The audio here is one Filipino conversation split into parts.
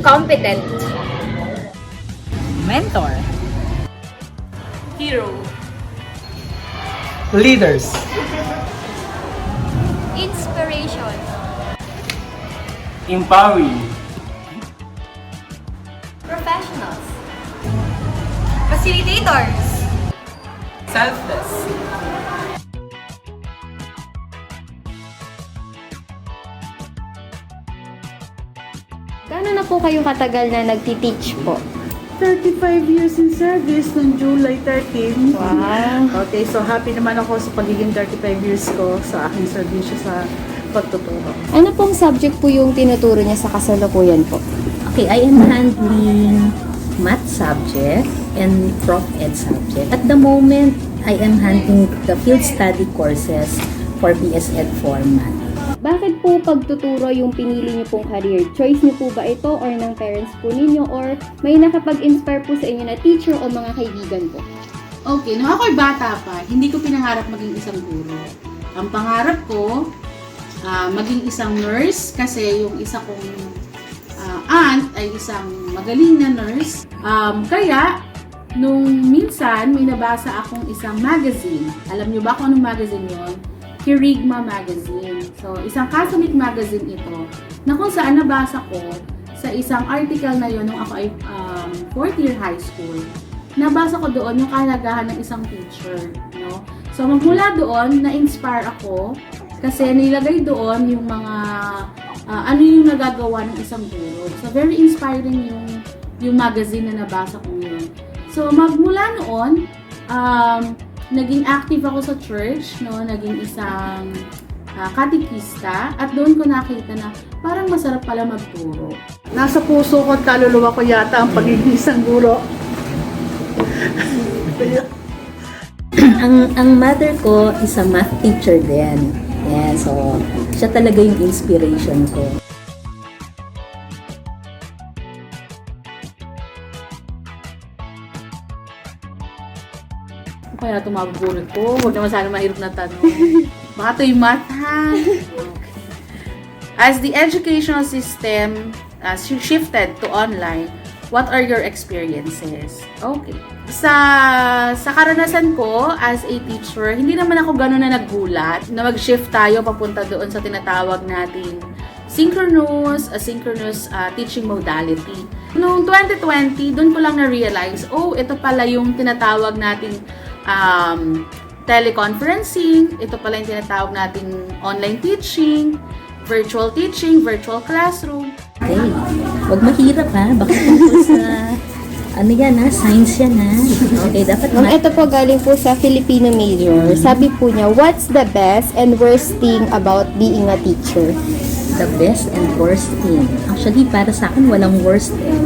Competent. Mentor. Hero. Leaders. Inspiration. Empowering. Professionals. Facilitators. Selfless. Gaano na po kayong katagal na nagti-teach po? 35 years in service noong July 13. Wow. Okay, so happy naman ako sa pagiging 35 years ko sa aking serbisyo sa pagtuturo. Ano pong subject po yung tinuturo niya sa kasalukuyan po? Okay, I am handling math subject and prof ed subject. At the moment, I am handling the field study courses for BS Ed format. Bakit po pagtuturo yung pinili niyo pong career? Choice niyo po ba ito or ng parents po ninyo or may nakapag-inspire po sa inyo na teacher o mga kaibigan po? Okay, nung ako'y bata pa, hindi ko pinangarap maging isang guro. Ang pangarap ko, maging isang nurse kasi yung isa kong aunt ay isang magaling na nurse. Kaya, nung minsan, may nabasa akong isang magazine. Alam niyo ba kung anong magazine yon? Kirigma magazine. So, isang Catholic magazine ito na kung saan nabasa ko sa isang article na yon nung ako ay 4th year high school. Nabasa ko doon yung kahalagahan ng isang teacher. No? So, magmula doon, na-inspire ako kasi nilagay doon yung mga ano yung nagagawa ng isang guro. So, very inspiring yung magazine na nabasa ko yun. So, magmula noon, naging active ako sa church, no? Naging isang katekista at doon ko nakita na parang masarap pala magturo. Nasa puso ko at kaluluwa ko yata ang pagiging isang guro. ang mother ko is a math teacher din. Yeah, so siya talaga yung inspiration ko. Kaya tumabulot ko. Huwag naman sana mahirap na tanong. Baka ito yung math, ha? As the educational system shifted to online, what are your experiences? Okay. Sa karanasan ko as a teacher, hindi naman ako gano'n na naggulat na mag-shift tayo papunta doon sa tinatawag nating synchronous, asynchronous teaching modality. Noong 2020, doon ko lang na-realize, ito pala yung tinatawag nating teleconferencing, ito pala yung tinatawag nating online teaching, virtual classroom. Okay, huwag mahirap ha, baka tungkol sa ano yan ha, science yan ha. Okay, dapat Ma'am, ito po galing po sa Filipino major. Sabi po niya, what's the best and worst thing about being a teacher? the best and worst thing. Actually, para sa akin, walang worst eh.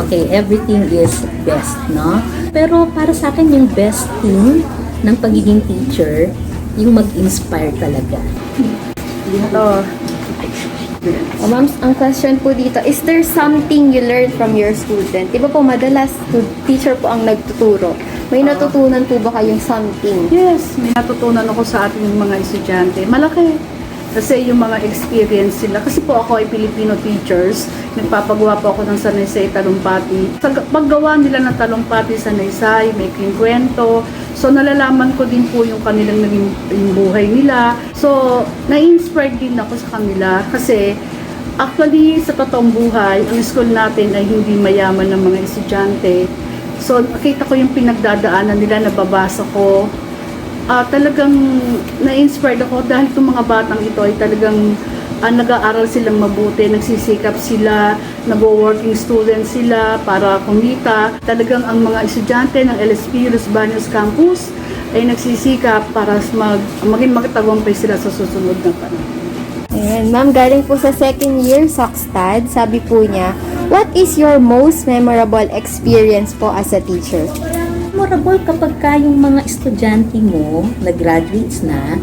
Okay, everything is best, no? Pero para sa akin, yung best thing ng pagiging teacher, yung mag-inspire talaga. Ma'am, ang question po dito, is there something you learned from your student? Di ba po madalas teacher po ang nagtuturo? May natutunan po ba kayong something? Yes, may natutunan ako sa ating mga estudyante. Malaki. Kasi yung mga experience sila. Kasi po ako ay Filipino teachers. Nagpapagawa po ako ng Sanaysay Talumpati. Sa paggawa nila ng Talumpati Sanaysay, may kwento. So nalalaman ko din po yung kanilang naging yung buhay nila. So na-inspired din ako sa kanila. Kasi actually sa totoong buhay, ang school natin ay hindi mayaman ng mga estudyante. So nakita ko yung pinagdadaanan nila, nababasa ko. Talagang na-inspired ako dahil itong mga batang ito ay talagang nag-aaral silang mabuti, nagsisikap sila, nag-working student sila para kumita. Talagang ang mga estudyante ng LSP Los Baños Campus ay nagsisikap para maging magtagumpay sila sa susunod na panahon. Ayan, ma'am, galing po sa second year Sockstad, sabi po niya, what is your most memorable experience po as a teacher? Memorable kapag ka yung mga estudyante mo na graduates na,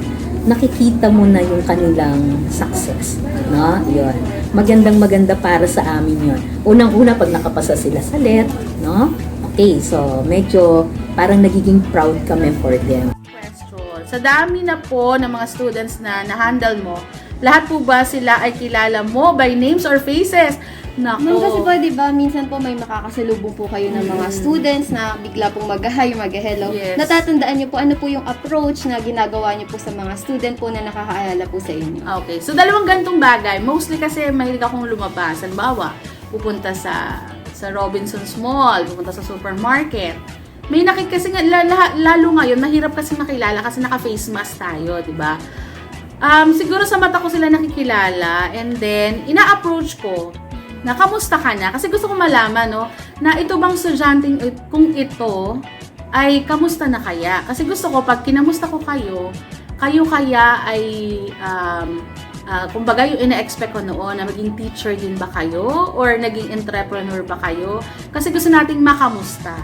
nakikita mo na yung kanilang success, no? Yun. Magandang-maganda para sa amin yun. Unang-una pag nakapasa sila sa LET, no? Okay, so medyo parang nagiging proud kami for them. Question. Sa dami na po ng mga students na na-handle mo, Lahat po ba sila ay kilala mo by names or faces? Nako. Ma'am, kasi po, di ba, minsan po may makakasalubong po kayo ng mga students na bigla pong mag-hi, mag-hello. Yes. Natatandaan niyo po ano po yung approach na ginagawa niyo po sa mga student po na nakakaalala po sa inyo. Okay, so dalawang gantong bagay. Mostly kasi mahilig akong lumabas. Halimbawa, pupunta sa Robinson's Mall, pupunta sa supermarket. May kasi nga, lalo ngayon, mahirap kasi makilala kasi naka-face mask tayo, di ba? Siguro sa mata ko sila nakikilala and then, ina-approach ko na kamusta ka na? Kasi gusto ko malaman, no, na ito bang estudyanteng kung ito ay kamusta na kaya? Kasi gusto ko, pag kinamusta ko kayo kaya ay kumbaga yung ina-expect ko noon na maging teacher din ba kayo or naging entrepreneur ba kayo? Kasi gusto nating makamusta.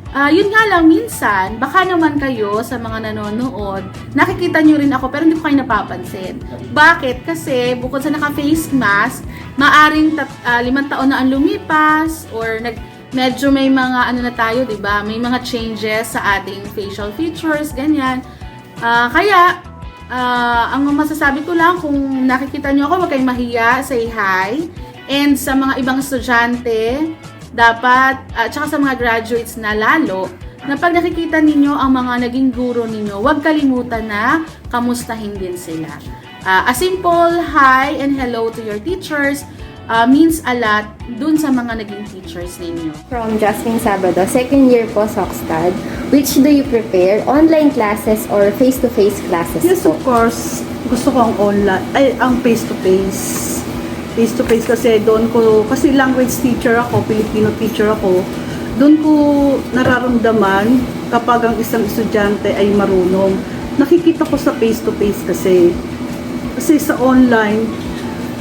Yun nga lang, minsan, baka naman kayo sa mga nanonood, nakikita nyo rin ako pero hindi ko kayo napapansin. Bakit? Kasi bukod sa naka-face mask, maaring 5 taon na ang lumipas or medyo may mga ano na tayo, diba? May mga changes sa ating facial features, ganyan. Kaya, ang masasabi ko lang, kung nakikita nyo ako, huwag kayong mahiya, say hi. And sa mga ibang estudyante, dapat, at saka sa mga graduates na lalo, na pag nakikita ninyo ang mga naging guro ninyo, huwag kalimutan na kamustahin din sila. A simple hi and hello to your teachers means a lot dun sa mga naging teachers ninyo. From Jasmine Sabado, second year po sa Oxtad, which do you prepare? Online classes or face-to-face classes Yes, po? of course. Gusto ko ang online, ang face-to-face. Face-to-face kasi doon ko, kasi language teacher ako, Filipino teacher ako, doon ko nararamdaman kapag ang isang estudyante ay marunong. Nakikita ko sa face-to-face kasi sa online,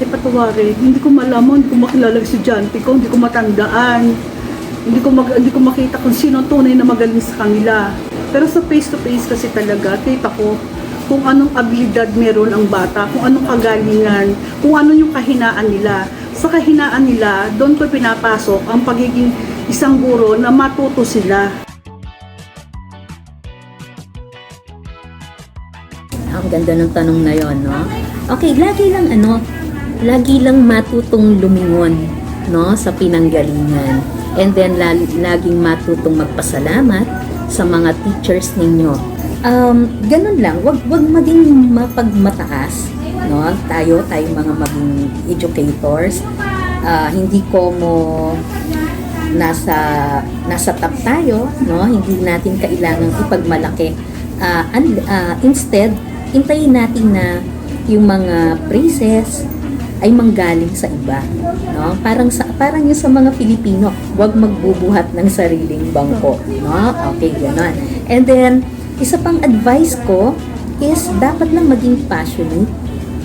patawarin, hindi ko malaman, hindi ko makilala ang estudyante ko, hindi ko matandaan, hindi ko makita kung sino tunay na magaling sa kanila. Pero sa face-to-face kasi talaga, kita ko kung anong abilidad meron ang bata, kung anong kagalingan, kung ano yung kahinaan nila. Sa kahinaan nila, doon ko pinapasok ang pagiging isang guro na matuto sila. Ang ganda ng tanong na yon, no? Okay, lagi lang matutong lumingon, no, sa pinanggalingan. And then laging matutong magpasalamat sa mga teachers ninyo. Ganun lang, wag maging mapagmataas, no? Tayo mga maging educators. Hindi ko mo nasa top tayo, no? Hindi natin kailangang ipagmalaki. Instead, hintayin natin na yung mga praises ay manggaling sa iba, no? Parang yung sa mga Pilipino, wag magbubuhat ng sariling bangko, no? Okay, gano'n. And then isa pang advice ko is dapat lang maging passionate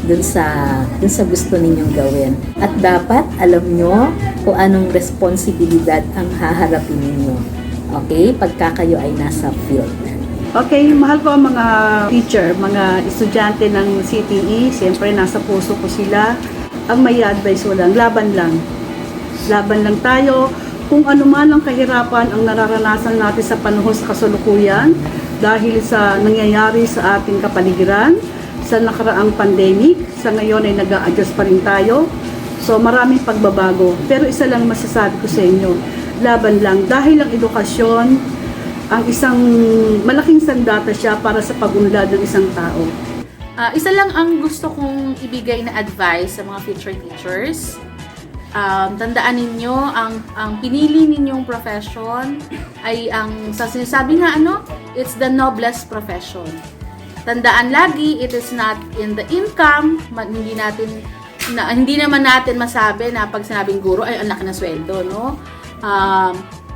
dun sa gusto ninyong gawin. At dapat alam nyo kung anong responsibilidad ang haharapin ninyo. Okay? Pagka kayo ay nasa field. Okay, mahal ko ang mga teacher, mga estudyante ng CTE. Siyempre, nasa puso ko sila. Ang may advice ko lang, laban lang. Laban lang tayo. Kung ano man ang kahirapan ang nararanasan natin sa panahon sa kasalukuyan, dahil sa nangyayari sa ating kapaligiran, sa nakaraang pandemic, sa ngayon ay nag-a-adjust pa rin tayo. So maraming pagbabago. Pero isa lang masasabi ko sa inyo, laban lang. Dahil ang edukasyon, ang isang malaking sandata siya para sa pag-unlad ng isang tao. Isa lang ang gusto kong ibigay na advice sa mga future teachers. Tandaan ninyo, ang pinili ninyong profession ay sa sinasabi nga it's the noblest profession. Tandaan lagi, it is not in the income, hindi naman natin masabi na pag sinabing guro ay ang laki na sweldo, no?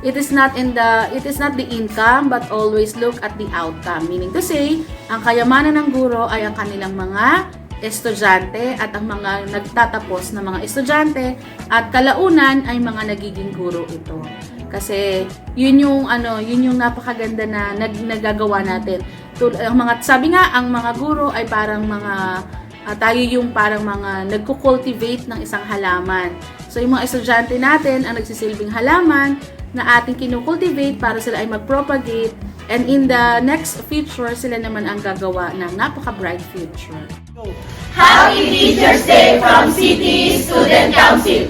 It is not the income, but always look at the outcome. Meaning to say, ang kayamanan ng guro ay ang kanilang mga estudyante at ang mga nagtatapos na mga estudyante at kalaunan ay mga nagiging guro ito. Kasi yun yung napakaganda na nagagawa natin. Sabi nga, ang mga guro ay parang mga tayo yung parang mga nagko-cultivate ng isang halaman. So yung mga estudyante natin ang nagsisilbing halaman na ating kino-cultivate para sila ay mag-propagate And in the next future, sila naman ang gagawa ng napaka-bright future. Happy Teacher's Day from City Student Council!